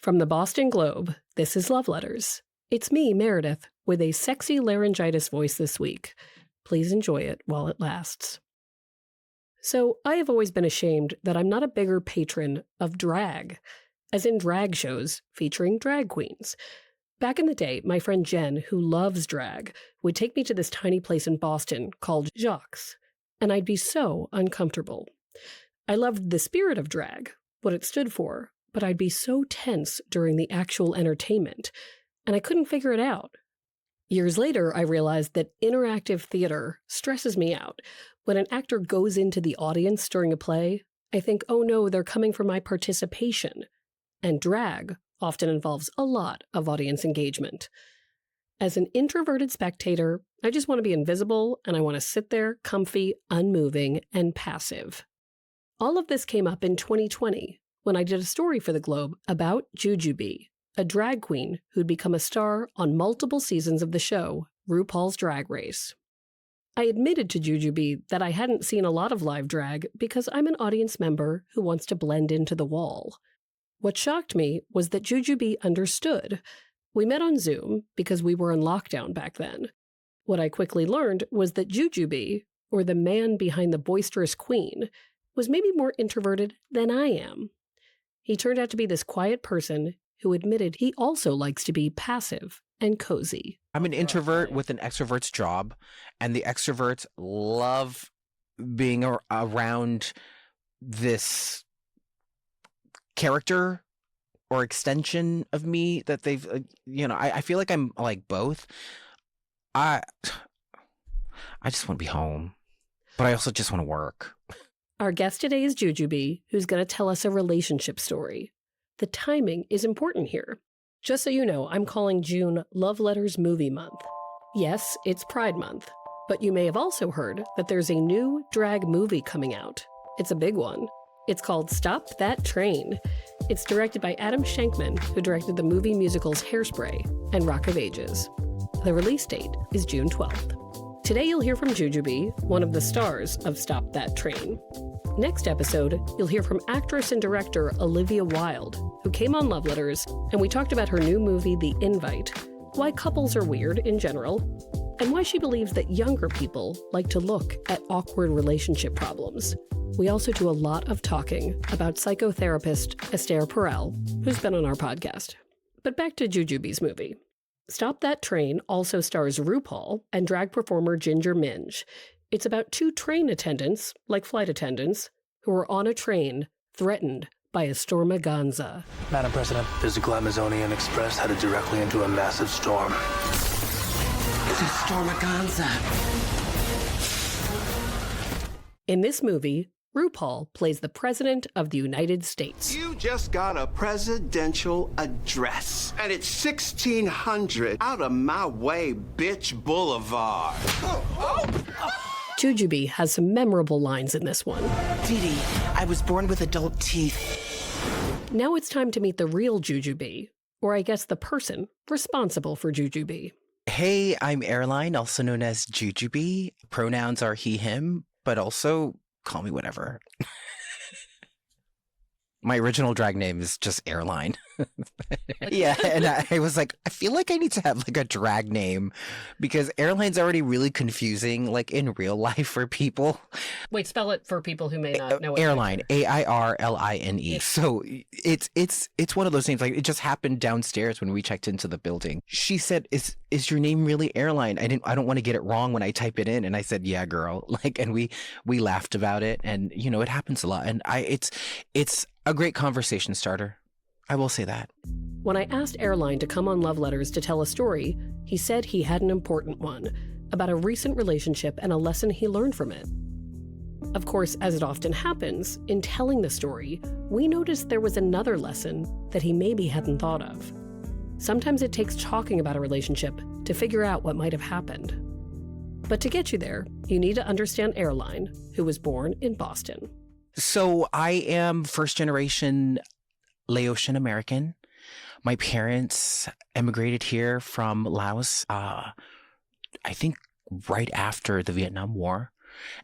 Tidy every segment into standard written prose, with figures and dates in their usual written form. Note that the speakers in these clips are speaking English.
From the Boston Globe, this is Love Letters. It's me, Meredith, with a sexy laryngitis voice this week. Please enjoy it while it lasts. So, I have always been ashamed that I'm not a bigger patron of drag, as in drag shows featuring drag queens. Back in the day, my friend Jen, who loves drag, would take me to this tiny place in Boston called Jacques, and I'd be so uncomfortable. I loved the spirit of drag, what it stood for, but I'd be so tense during the actual entertainment, and I couldn't figure it out. Years later, I realized that interactive theater stresses me out. When an actor goes into the audience during a play, I think, oh no, they're coming for my participation. And drag often involves a lot of audience engagement. As an introverted spectator, I just want to be invisible, and I want to sit there, comfy, unmoving, and passive. All of this came up in 2020, when I did a story for the Globe about Jujubee, a drag queen who'd become a star on multiple seasons of the show, RuPaul's Drag Race. I admitted to Jujubee that I hadn't seen a lot of live drag because I'm an audience member who wants to blend into the wall. What shocked me was that Jujubee understood. We met on Zoom because we were in lockdown back then. What I quickly learned was that Jujubee, or the man behind the boisterous queen, was maybe more introverted than I am. He turned out to be this quiet person who admitted he also likes to be passive and cozy. I'm an introvert with an extrovert's job, and the extroverts love being around this character or extension of me that they've, I feel like I'm like both. I just want to be home, but I also just want to work. Our guest today is Jujubee, who's going to tell us a relationship story. The timing is important here. Just so you know, I'm calling June Love Letters Movie Month. Yes, it's Pride Month, but you may have also heard that there's a new drag movie coming out. It's a big one. It's called Stop That Train. It's directed by Adam Shankman, who directed the movie musicals Hairspray and Rock of Ages. The release date is June 12th. Today you'll hear from Jujubee, one of the stars of Stop That Train. Next episode, you'll hear from actress and director Olivia Wilde, who came on Love Letters, and we talked about her new movie, The Invite, why couples are weird in general, and why she believes that younger people like to look at awkward relationship problems. We also do a lot of talking about psychotherapist Esther Perel, who's been on our podcast. But back to Jujubee's movie. Stop That Train also stars RuPaul and drag performer Ginger Minj. It's about two train attendants, like flight attendants, who are on a train threatened by a stormaganza. Madam President, there's a Glamazonian Express headed directly into a massive storm. It's a stormaganza. In this movie, RuPaul plays the President of the United States. You just got a presidential address, and it's 1600 out of my way, bitch boulevard. Jujubee has some memorable lines in this one. Dee Dee, I was born with adult teeth. Now it's time to meet the real Jujubee, or I guess the person responsible for Jujubee. Hey, I'm Airline, also known as Jujubee. Pronouns are he, him, but also call me whatever. My original drag name is just Airline. Yeah, and I was like, I feel like I need to have like a drag name because Airline's already really confusing, like in real life for people. Wait, spell it for people who may not know. Airline, Airline. So it's one of those names. Like it just happened downstairs when we checked into the building. She said, "Is your name really Airline?" I don't want to get it wrong when I type it in, and I said, "Yeah, girl." Like, and we laughed about it, and it happens a lot, and it's a great conversation starter. I will say that. When I asked Airline to come on Love Letters to tell a story, he said he had an important one about a recent relationship and a lesson he learned from it. Of course, as it often happens, in telling the story, we noticed there was another lesson that he maybe hadn't thought of. Sometimes it takes talking about a relationship to figure out what might have happened. But to get you there, you need to understand Airline, who was born in Boston. So I am first generation Laotian American. My parents emigrated here from Laos, I think right after the Vietnam War.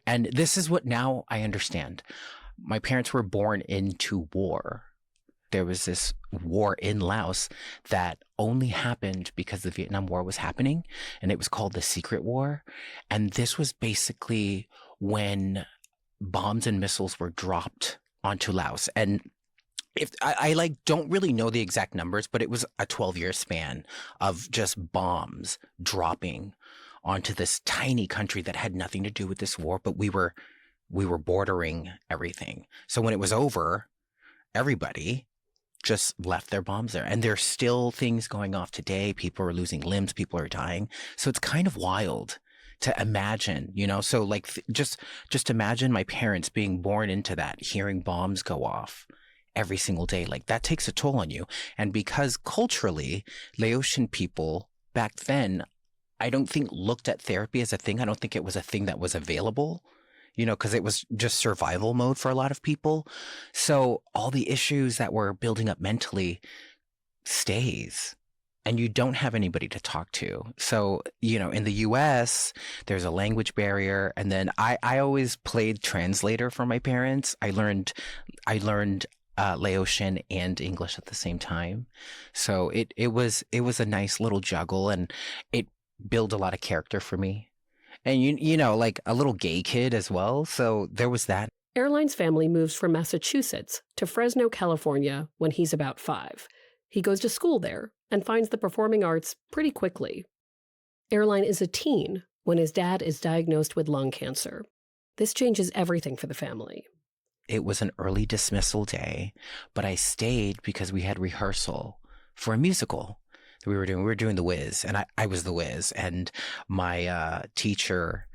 And this is what now I understand. My parents were born into war. there was this war in Laos that only happened because the Vietnam War was happening, and it was called the Secret War. And this was basically when bombs and missiles were dropped onto Laos. And if I like don't really know the exact numbers, but it was a 12-year span of just bombs dropping onto this tiny country that had nothing to do with this war, but we were bordering everything. So when it was over, everybody just left their bombs there. And there's still things going off today. People are losing limbs, people are dying. So it's kind of wild to imagine, you know? So like just imagine my parents being born into that, hearing bombs go off every single day. Like that takes a toll on you. And because culturally, Laotian people back then, I don't think looked at therapy as a thing. I don't think it was a thing that was available, you know, because it was just survival mode for a lot of people. So all the issues that were building up mentally stays, and you don't have anybody to talk to. So, you know, in the US, there's a language barrier. And then I always played translator for my parents. I learned Laotian and English at the same time. So it was a nice little juggle, and it built a lot of character for me. And you know, like a little gay kid as well. So there was that. Airline's family moves from Massachusetts to Fresno, California when he's about 5. He goes to school there and finds the performing arts pretty quickly. Airline is a teen when his dad is diagnosed with lung cancer. This changes everything for the family. It was an early dismissal day, but I stayed because we had rehearsal for a musical that we were doing. We were doing The Wiz, and I was The Wiz, and my teacher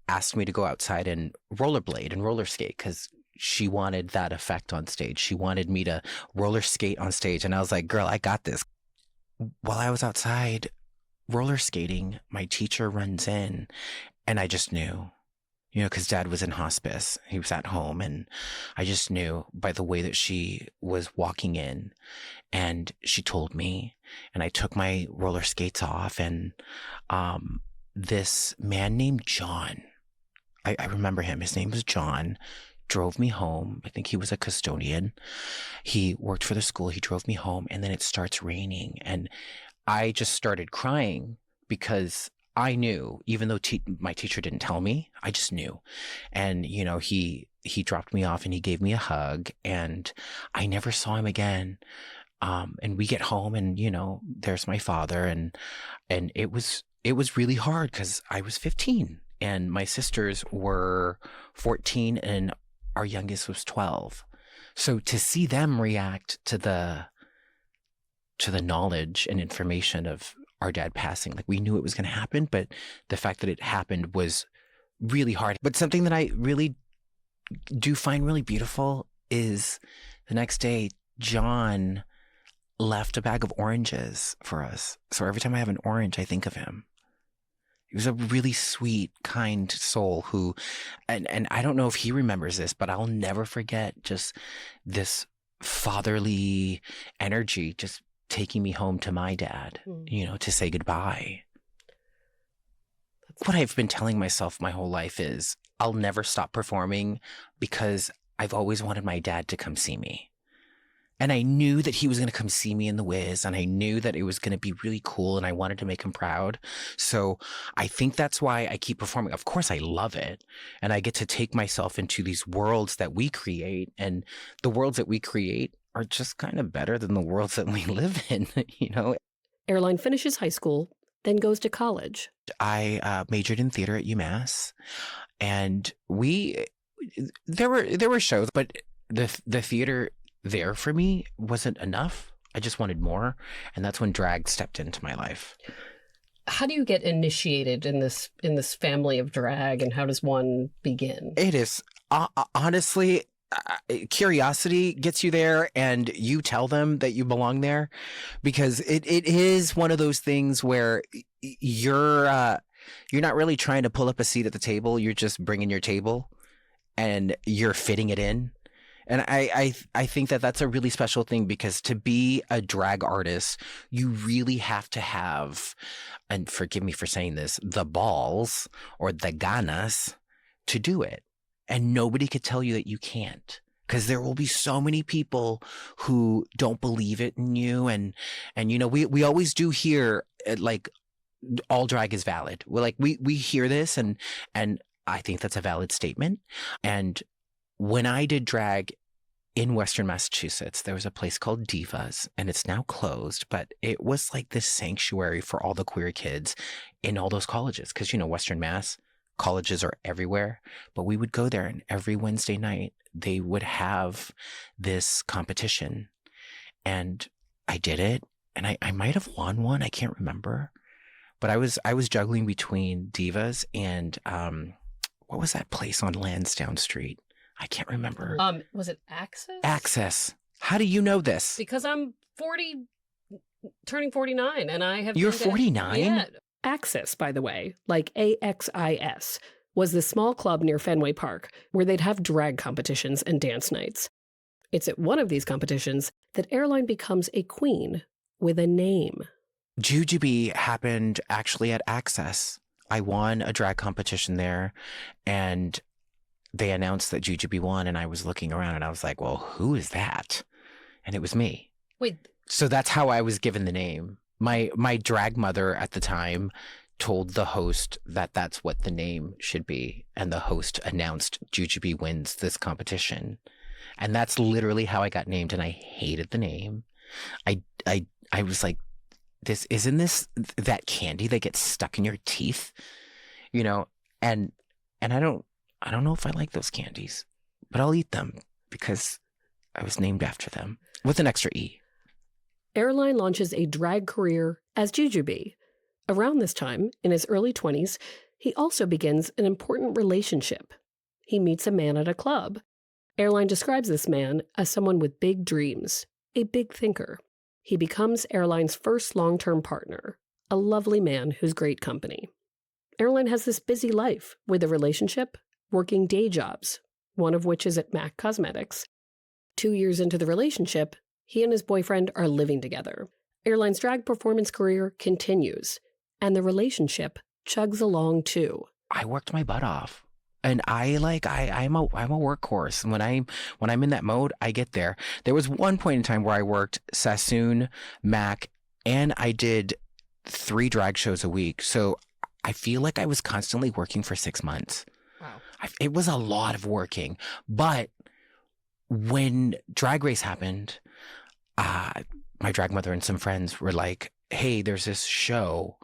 asked me to go outside and rollerblade and roller skate because she wanted that effect on stage. She wanted me to roller skate on stage, and I was like, girl, I got this. While I was outside roller skating, my teacher runs in, and I just knew. You know, because Dad was in hospice. He was at home. And I just knew by the way that she was walking in. And she told me. And I took my roller skates off. And this man named John, I remember him. His name was John, drove me home. I think he was a custodian. He worked for the school. He drove me home. And then it starts raining. And I just started crying because I knew, even though my teacher didn't tell me, I just knew. And, you know, he dropped me off and he gave me a hug, and I never saw him again. And we get home, and, you know, there's my father, and it was really hard because I was 15 and my sisters were 14 and our youngest was 12. So to see them react to the knowledge and information of our dad passing, like we knew it was going to happen, but the fact that it happened was really hard. But something that I really do find really beautiful is the next day, John left a bag of oranges for us. So every time I have an orange, I think of him. He was a really sweet, kind soul who, and I don't know if he remembers this, but I'll never forget just this fatherly energy, just taking me home to my dad, you know, to say goodbye. What I've been telling myself my whole life is I'll never stop performing because I've always wanted my dad to come see me. And I knew that he was going to come see me in The Wiz, and I knew that it was going to be really cool, and I wanted to make him proud. So I think that's why I keep performing. Of course, I love it, and I get to take myself into these worlds that we create, and the worlds that we create are just kind of better than the worlds that we live in, you know? Airline finishes high school, then goes to college. I majored in theater at UMass, and there were shows, but the theater there for me wasn't enough. I just wanted more, and that's when drag stepped into my life. How do you get initiated in this family of drag, and how does one begin? It is honestly, curiosity gets you there, and you tell them that you belong there, because it is one of those things where you're not really trying to pull up a seat at the table. You're just bringing your table, and you're fitting it in. And I think that that's a really special thing, because to be a drag artist, you really have to have, and forgive me for saying this, the balls or the ganas to do it. And nobody could tell you that you can't. because there will be so many people who don't believe it in you. And you know, we always do hear like all drag is valid. We're like, we hear this, and I think that's a valid statement. And when I did drag in Western Massachusetts, there was a place called Divas, and it's now closed, but it was like this sanctuary for all the queer kids in all those colleges. Because, you know, Western Mass colleges are everywhere, but we would go there, and every Wednesday night they would have this competition, and I did it, and I might have won one. I can't remember, but I was juggling between Divas and what was that place on Lansdowne Street? I can't remember. Was it Access? Access. How do you know this? Because I'm 40, turning 49, and I have. You're 49? Yeah. Access, by the way, like AXIS, was the small club near Fenway Park where they'd have drag competitions and dance nights. It's at one of these competitions that Airline becomes a queen with a name. Jujubee happened actually at Access. I won a drag competition there, and they announced that Jujubee won, and I was looking around and I was like, well, who is that? And it was me. Wait. So that's how I was given the name. My drag mother at the time told the host that that's what the name should be. And the host announced Jujubee wins this competition. And that's literally how I got named. And I hated the name. I was like, isn't this that candy that gets stuck in your teeth? You know, and I don't know if I like those candies, but I'll eat them because I was named after them with an extra E. Airline launches a drag career as Jujubee. Around this time, in his early 20s, he also begins an important relationship. He meets a man at a club. Airline describes this man as someone with big dreams, a big thinker. He becomes Airline's first long-term partner, a lovely man who's great company. Airline has this busy life with a relationship, working day jobs, one of which is at MAC Cosmetics. 2 years into the relationship, he and his boyfriend are living together. Airline's drag performance career continues, and the relationship chugs along too. I worked my butt off, and I'm a workhorse. And when I'm in that mode, I get there. There was one point in time where I worked Sassoon, MAC, and I did 3 drag shows a week. So I feel like I was constantly working for 6 months. Wow. It was a lot of working, but when Drag Race happened, my drag mother and some friends were like, hey, there's this show,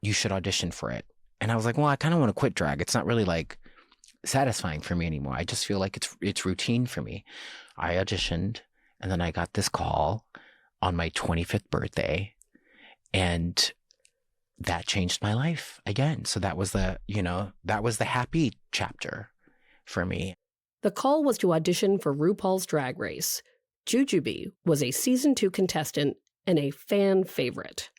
you should audition for it. And I was like, well, I kind of want to quit drag. It's not really like satisfying for me anymore. I just feel like it's routine for me. I auditioned, and then I got this call on my 25th birthday, and that changed my life again. So that was the happy chapter for me. The call was to audition for RuPaul's Drag Race. Jujubee was a season 2 contestant and a fan favorite.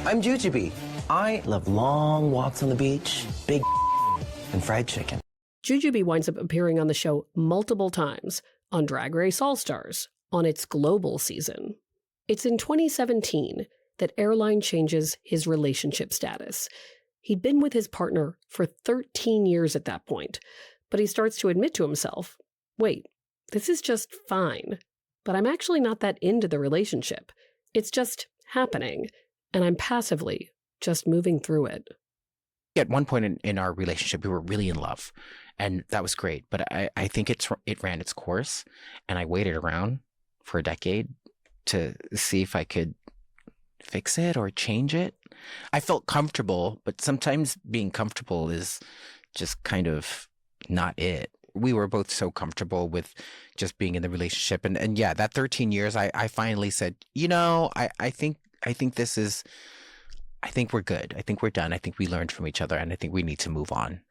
I'm Jujubee. I love long walks on the beach, big and fried chicken. Jujubee winds up appearing on the show multiple times, on Drag Race All-Stars, on its global season. It's in 2017 that Airline changes his relationship status. He'd been with his partner for 13 years at that point, but he starts to admit to himself, wait, this is just fine, but I'm actually not that into the relationship. It's just happening, and I'm passively just moving through it. At one point in our relationship, we were really in love, and that was great. But I think it ran its course, and I waited around for a decade to see if I could fix it or change it. I felt comfortable, but sometimes being comfortable is just kind of not it. We were both so comfortable with just being in the relationship. And yeah, that 13 years, I finally said, I think we're good. I think we're done. I think we learned from each other, and I think we need to move on.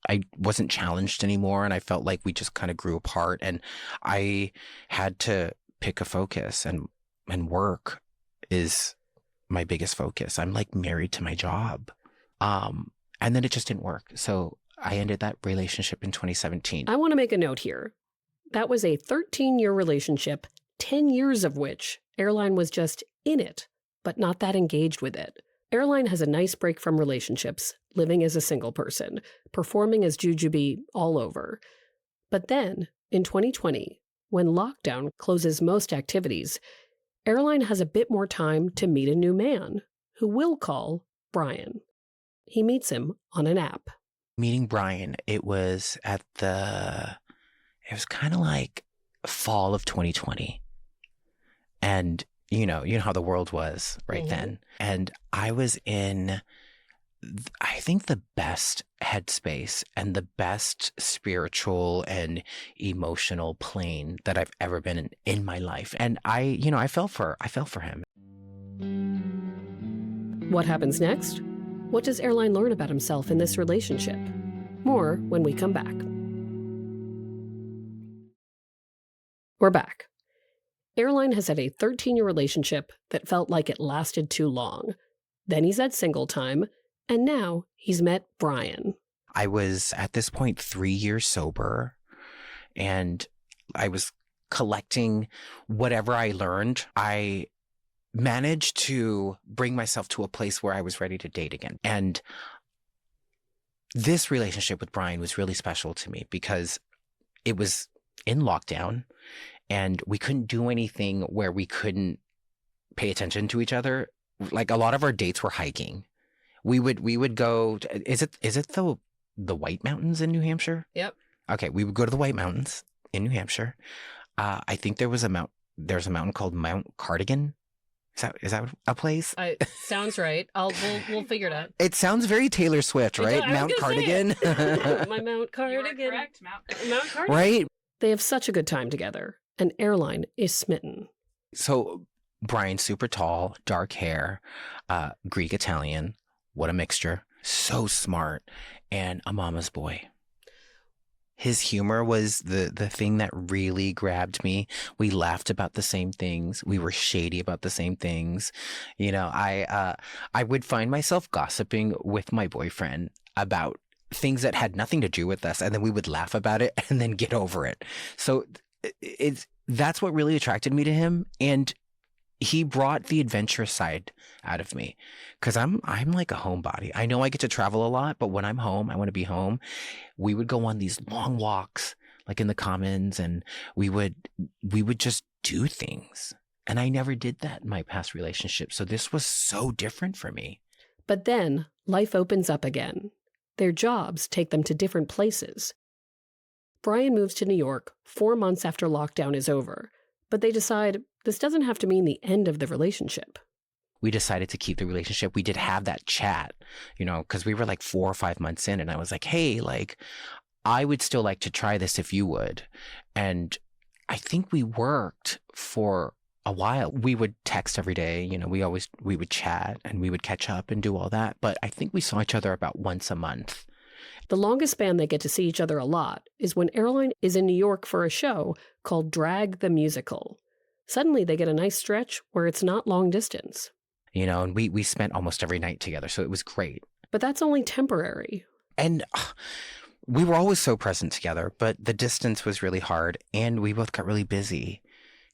I wasn't challenged anymore, and I felt like we just kind of grew apart, and I had to pick a focus, and work is my biggest focus. I'm like married to my job. And then it just didn't work. So I ended that relationship in 2017. I want to make a note here. That was a 13-year relationship, 10 years of which Airline was just in it, but not that engaged with it. Airline has a nice break from relationships, living as a single person, performing as Jujubee all over. But then, in 2020, when lockdown closes most activities, Airline has a bit more time to meet a new man, who we'll call Brian. He meets him on an app. Meeting Brian, it was kind of like fall of 2020. And you know how the world was right then. And I was in, I think, the best headspace and the best spiritual and emotional plane that I've ever been in my life. And I fell for him. What happens next? What does Airline learn about himself in this relationship? More when we come back. We're back. Airline has had a 13-year relationship that felt like it lasted too long. Then he's had single time, and now he's met Brian. I was at this point 3 years sober, and I was collecting whatever I learned. I managed to bring myself to a place where I was ready to date again. And this relationship with Brian was really special to me because it was in lockdown. And we couldn't do anything where we couldn't pay attention to each other. Like, a lot of our dates were hiking. We would go. Is it the White Mountains in New Hampshire? Yep. Okay, we would go to the White Mountains in New Hampshire. I think there's a mountain called Mount Cardigan. Is that a place? Sounds right. We'll figure it out. It sounds very Taylor Swift, right? Mount Cardigan. My Mount Cardigan. Correct, Mount Cardigan. Right. They have such a good time together. And Airline is smitten. So Brian's super tall, dark hair, Greek Italian. What a mixture. So smart. And a mama's boy. His humor was the thing that really grabbed me. We laughed about the same things. We were shady about the same things. You know, I would find myself gossiping with my boyfriend about things that had nothing to do with us, and then we would laugh about it and then get over it. So that's what really attracted me to him, and he brought the adventurous side out of me, because I'm like a homebody. I know I get to travel a lot, but when I'm home, I want to be home. We would go on these long walks, like in the Commons, and we would just do things. And I never did that in my past relationship, so this was so different for me. But then life opens up again. Their jobs take them to different places. Brian moves to New York 4 months after lockdown is over, but they decide this doesn't have to mean the end of the relationship. We decided to keep the relationship. We did have that chat, because we were like 4 or 5 months in, and I was like, hey, I would still like to try this if you would. And I think we worked for a while. We would text every day, we would chat and we would catch up and do all that. But I think we saw each other about once a month. The longest span they get to see each other a lot is when Airline is in New York for a show called Drag the Musical. Suddenly they get a nice stretch where it's not long distance. And we spent almost every night together, so it was great. But that's only temporary. And we were always so present together, but the distance was really hard, and we both got really busy.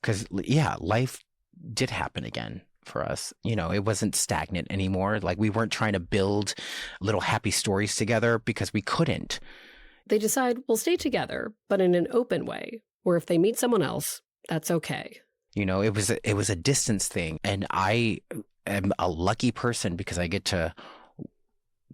Because, life did happen again for us. It wasn't stagnant anymore. Like, we weren't trying to build little happy stories together because we couldn't. They decide we'll stay together, but in an open way, where if they meet someone else, that's okay. It was a distance thing, and I am a lucky person because I get to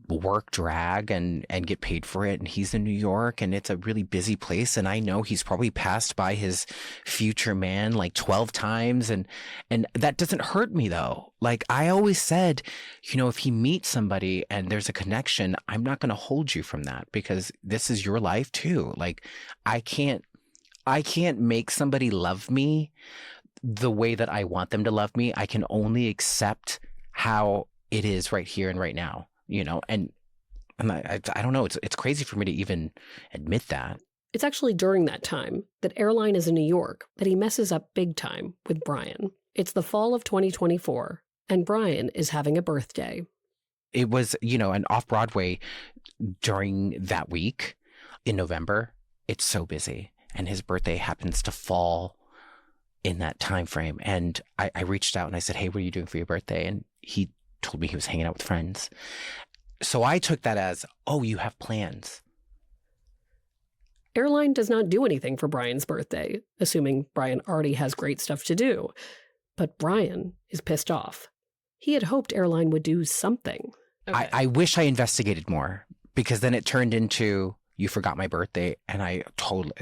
work drag and get paid for it, and he's in New York, and it's a really busy place, and I know he's probably passed by his future man like 12 times, and that doesn't hurt me though. Like, I always said, if he meets somebody and there's a connection, I'm not going to hold you from that, because this is your life too. Like, I can't make somebody love me the way that I want them to love me. I can only accept how it is right here and right now. And I don't know, it's crazy for me to even admit that. It's actually during that time that Airline is in New York that he messes up big time with Brian. It's the fall of 2024, and Brian is having a birthday. It was, an off-Broadway during that week in November. It's so busy, and his birthday happens to fall in that time frame. And I reached out and I said, hey, what are you doing for your birthday? And he told me he was hanging out with friends. So I took that as, oh, you have plans. Airline does not do anything for Brian's birthday, assuming Brian already has great stuff to do. But Brian is pissed off. He had hoped Airline would do something. Okay. I wish I investigated more, because then it turned into, you forgot my birthday. And I totally,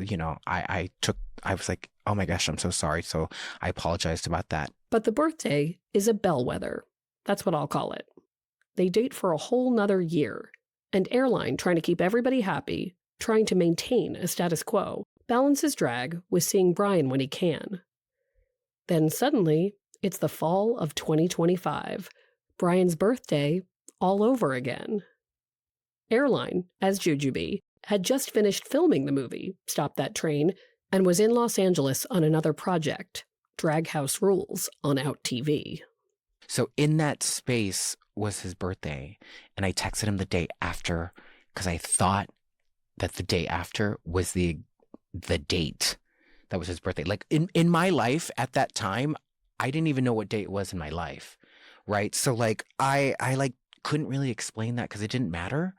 I was like, oh my gosh, I'm so sorry. So I apologized about that. But the birthday is a bellwether. That's what I'll call it. They date for a whole nother year. And Airline, trying to keep everybody happy, trying to maintain a status quo, balances drag with seeing Brian when he can. Then suddenly, it's the fall of 2025. Brian's birthday all over again. Airline, as Jujubee, had just finished filming the movie, Stop That Train, and was in Los Angeles on another project, Drag House Rules, on Out TV. So in that space was his birthday, and I texted him the day after, because I thought that the day after was the date that was his birthday. Like in my life at that time, I didn't even know what day it was in my life, right? So like I like couldn't really explain that because it didn't matter,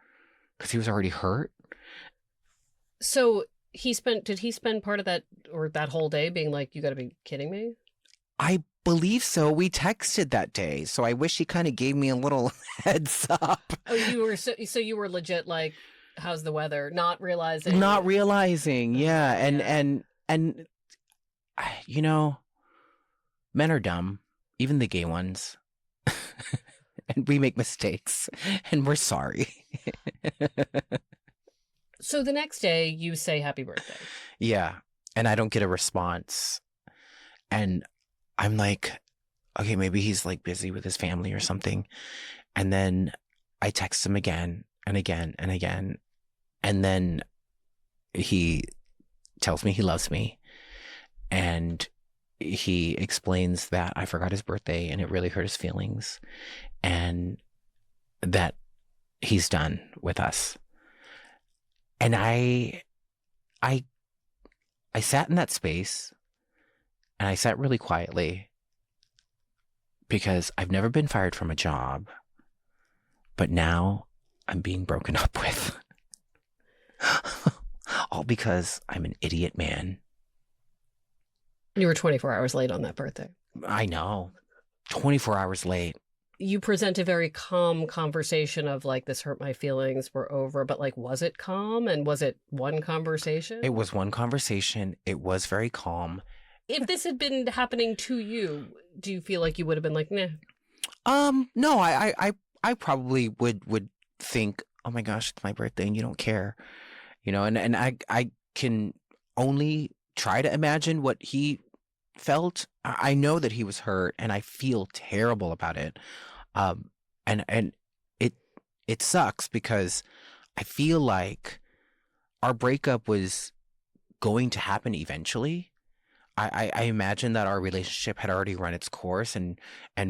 because he was already hurt. So did he spend part of that, or that whole day being like, you got to be kidding me? I believe so. We texted that day, so I wish he kind of gave me a little heads up. Oh, you were so you were legit like, how's the weather? Not realizing, yeah. And men are dumb, even the gay ones. And we make mistakes, and we're sorry. So the next day you say happy birthday. Yeah. And I don't get a response. And I'm like, okay, maybe he's like busy with his family or something. And then I text him again and again and again. And then he tells me he loves me. And he explains that I forgot his birthday and it really hurt his feelings. And that he's done with us. And I sat in that space, and I sat really quietly, because I've never been fired from a job, but now I'm being broken up with. All because I'm an idiot man. You were 24 hours late on that birthday. I know. 24 hours late. You present a very calm conversation of like, this hurt my feelings, we're over. But like, was it calm? And was it one conversation? It was one conversation. It was very calm. If this had been happening to you, do you feel like you would have been like, nah? No, I probably would think, oh my gosh, it's my birthday and you don't care. And I can only try to imagine what he felt. I know that he was hurt, and I feel terrible about it. And it sucks, because I feel like our breakup was going to happen eventually. I imagine that our relationship had already run its course, and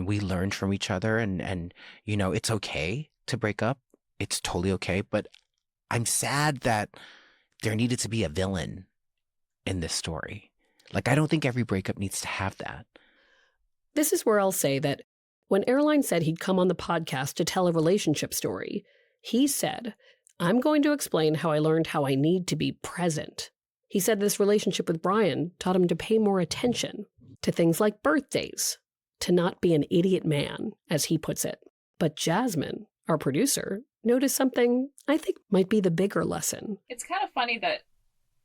we learned from each other, and it's okay to break up. It's totally okay. But I'm sad that there needed to be a villain in this story. Like, I don't think every breakup needs to have that. This is where I'll say that when Airline said he'd come on the podcast to tell a relationship story, he said, I'm going to explain how I learned how I need to be present. He said this relationship with Brian taught him to pay more attention to things like birthdays, to not be an idiot man, as he puts it. But Jasmine, our producer, noticed something I think might be the bigger lesson. It's kind of funny that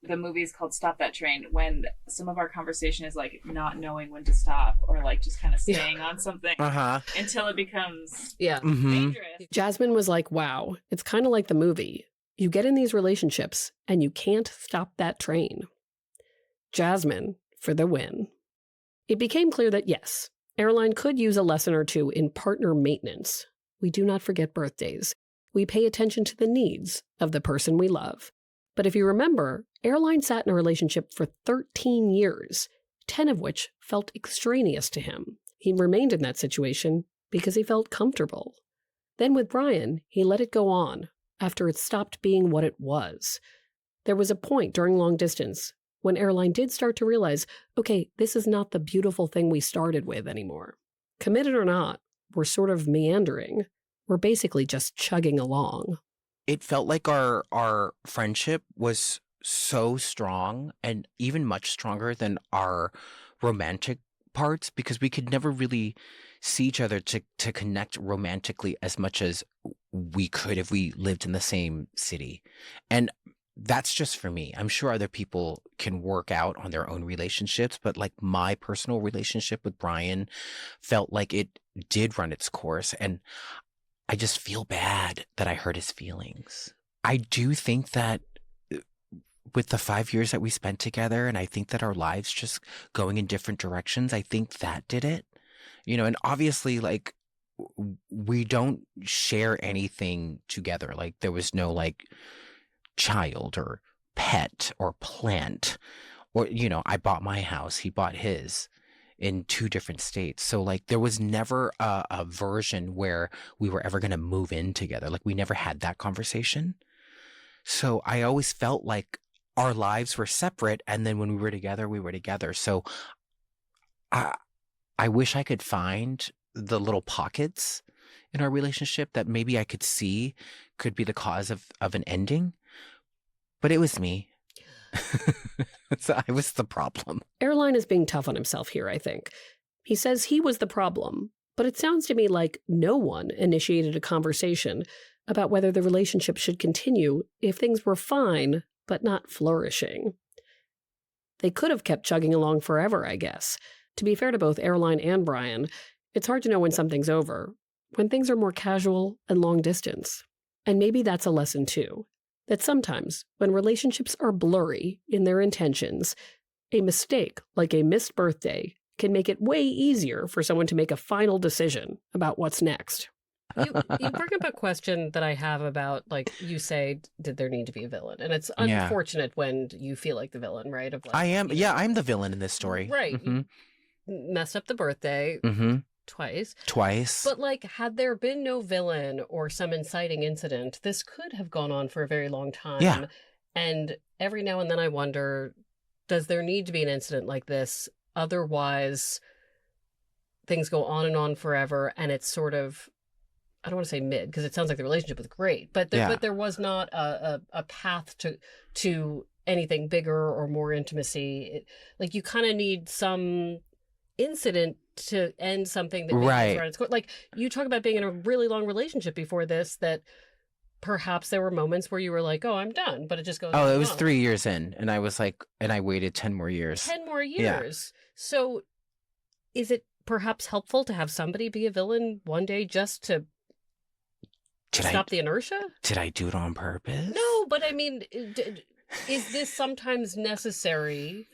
the movie is called Stop That Train, when some of our conversation is like not knowing when to stop, or like just kind of staying on something until it becomes dangerous. Jasmine was like, wow, it's kind of like the movie. You get in these relationships and you can't stop that train. Jasmine for the win. It became clear that yes, Airline could use a lesson or two in partner maintenance. We do not forget birthdays. We pay attention to the needs of the person we love. But if you remember, Airline sat in a relationship for 13 years, 10 of which felt extraneous to him. He remained in that situation because he felt comfortable. Then with Brian, he let it go on after it stopped being what it was. There was a point during long distance when Airline did start to realize, okay, this is not the beautiful thing we started with anymore. Committed or not, we're sort of meandering. We're basically just chugging along. It felt like our friendship was so strong and even much stronger than our romantic parts because we could never really see each other to connect romantically as much as we could if we lived in the same city. And that's just for me. I'm sure other people can work out on their own relationships, but like my personal relationship with Brian felt like it did run its course. And I just feel bad that I hurt his feelings. I do think that with the 5 years that we spent together, and I think that our lives just going in different directions, I think that did it. And obviously, like, we don't share anything together. Like, there was no, like, child or pet or plant. Or, I bought my house, he bought his in 2 different states. So, like, there was never a version where we were ever going to move in together. Like, we never had that conversation. So I always felt like our lives were separate, and then when we were together, we were together. So I wish I could find the little pockets in our relationship that maybe I could see could be the cause of an ending. But it was me. So I was the problem. Airline is being tough on himself here, I think. He says he was the problem, but it sounds to me like no one initiated a conversation about whether the relationship should continue if things were fine, but not flourishing. They could have kept chugging along forever, I guess. To be fair to both Airline and Brian, it's hard to know when something's over, when things are more casual and long distance. And maybe that's a lesson too, that sometimes when relationships are blurry in their intentions, a mistake like a missed birthday can make it way easier for someone to make a final decision about what's next. You bring up a question that I have about, like, you say, did there need to be a villain? And it's unfortunate when you feel like the villain, right? Of like, I am. Yeah, I'm the villain in this story. Right. Mm-hmm. You messed up the birthday twice. But, like, had there been no villain or some inciting incident, this could have gone on for a very long time. Yeah. And every now and then I wonder, does there need to be an incident like this? Otherwise, things go on and on forever, and it's sort of, I don't want to say mid, because it sounds like the relationship was great, but there was not a path to anything bigger or more intimacy. Like, you kind of need some incident to end something that right. Its course. Like, you talk about being in a really long relationship before this, that perhaps there were moments where you were like, oh, I'm done, but it just goes on. Oh, it was 3 years in, and I was like, and I waited 10 more years. 10 more years. Yeah. So is it perhaps helpful to have somebody be a villain one day just to stop the inertia? Did I do it on purpose? No, but I mean, is this sometimes necessary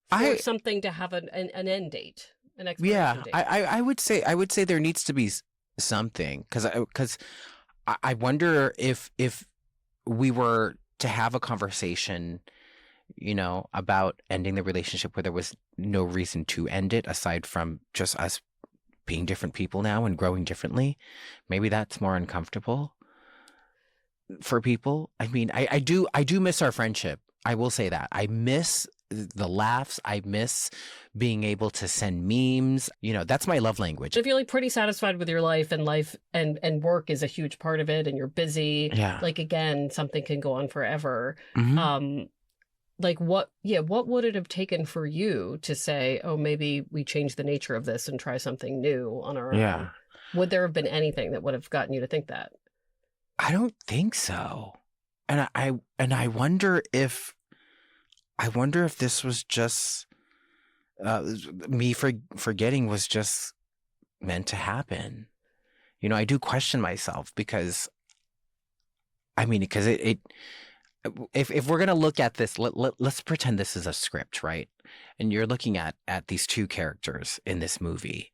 for something to have an end date, an expiration date? I would say there needs to be something, because I wonder if we were to have a conversation, about ending the relationship where there was no reason to end it aside from just us being different people now and growing differently, maybe that's more uncomfortable for people. I mean, I do miss our friendship. I will say that. I miss the laughs. I miss being able to send memes. That's my love language. If you're like pretty satisfied with your life and work is a huge part of it, and you're busy, like, again, something can go on forever. Mm-hmm. Like, what would it have taken for you to say, oh, maybe we change the nature of this and try something new on our own? Would there have been anything that would have gotten you to think that? I don't think so. And I wonder if this was just me forgetting was just meant to happen. I do question myself because it if we're going to look at this, let's pretend this is a script, right? And you're looking at these two characters in this movie.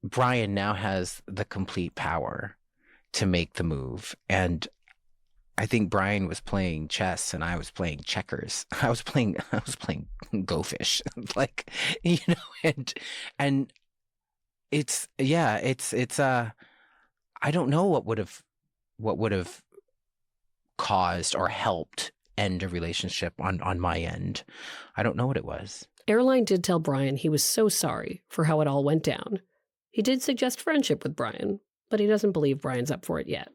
Brian now has the complete power to make the move. And I think Brian was playing chess and I was playing checkers. I was playing Go Fish. Like, and it's I don't know what would have caused or helped end a relationship on my end. I don't know what it was. Airline did tell Brian he was so sorry for how it all went down. He did suggest friendship with Brian, but he doesn't believe Brian's up for it yet.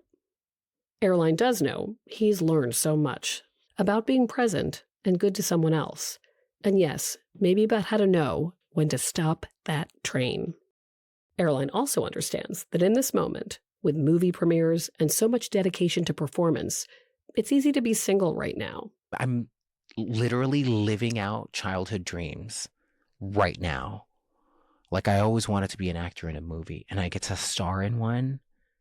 Airline does know he's learned so much about being present and good to someone else. And yes, maybe about how to know when to stop that train. Airline also understands that in this moment, with movie premieres and so much dedication to performance, it's easy to be single right now. I'm literally living out childhood dreams right now. Like, I always wanted to be an actor in a movie, and I get to star in one.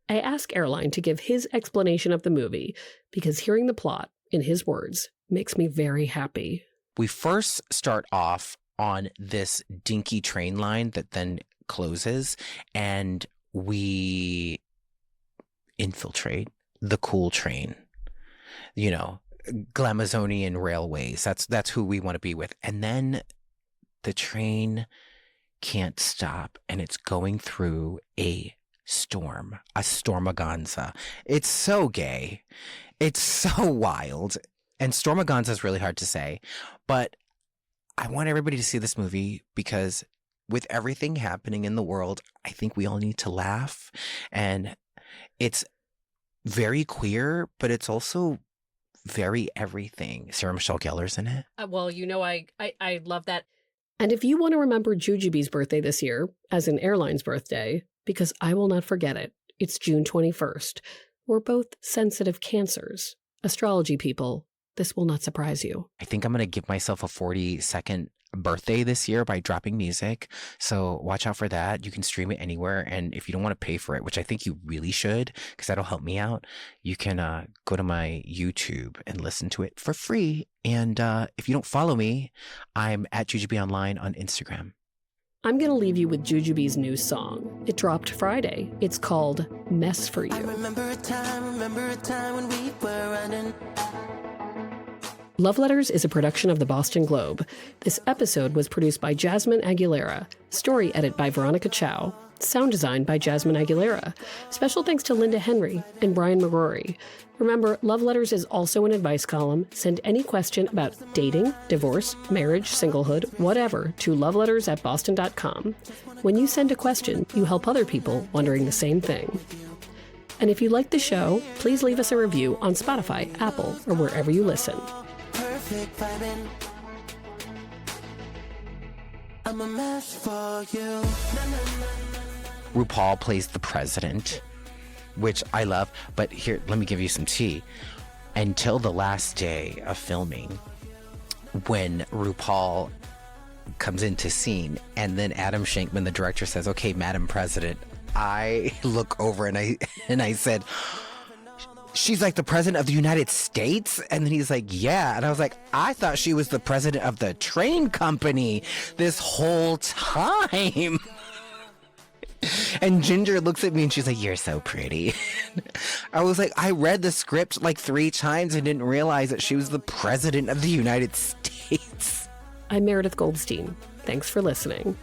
I ask Airline to give his explanation of the movie because hearing the plot, in his words, makes me very happy. We first start off on this dinky train line that then closes, and we infiltrate the cool train. You know, Glamazonian Railways. That's who we want to be with. And then the train can't stop, and it's going through a stormaganza. It's so gay. It's so wild. And stormaganza is really hard to say, but I want everybody to see this movie because with everything happening in the world, I think we all need to laugh. And it's very queer, but it's also very everything. Sarah Michelle Gellar's in it. Well, you know, I love that. And if you want to remember Jujubee's birthday this year, as in Airline's birthday, because I will not forget it, it's June 21st. We're both sensitive cancers. Astrology people, this will not surprise you. I think I'm going to give myself a 40-second birthday this year by dropping music. So watch out for that. You can stream it anywhere. And if you don't want to pay for it, which I think you really should, because that'll help me out, you can go to my YouTube and listen to it for free. And if you don't follow me, I'm at Jujubee Online on Instagram. I'm going to leave you with Jujubee's new song. It dropped Friday. It's called Mess for You. I remember a time when we were running. Love Letters is a production of the Boston Globe. This episode was produced by Jasmine Aguilera. Story edit by Veronica Chow. Sound design by Jasmine Aguilera. Special thanks to Linda Henry and Brian McGrory. Remember, Love Letters is also an advice column. Send any question about dating, divorce, marriage, singlehood, whatever, to loveletters@boston.com. When you send a question, you help other people wondering the same thing. And if you like the show, please leave us a review on Spotify, Apple, or wherever you listen. Perfect vibing. I'm a mess for you. RuPaul plays the president, which I love. But here, let me give you some tea. Until the last day of filming, when RuPaul comes into scene, and then Adam Shankman, the director, says, "Okay, Madam President," I look over and I said, "She's like the president of the United States?" And then he's like, "Yeah." And I was like, "I thought she was the president of the train company this whole time." And Ginger looks at me and she's like, "You're so pretty." I was like, I read the script like 3 times and didn't realize that she was the president of the United States. I'm Meredith Goldstein. Thanks for listening.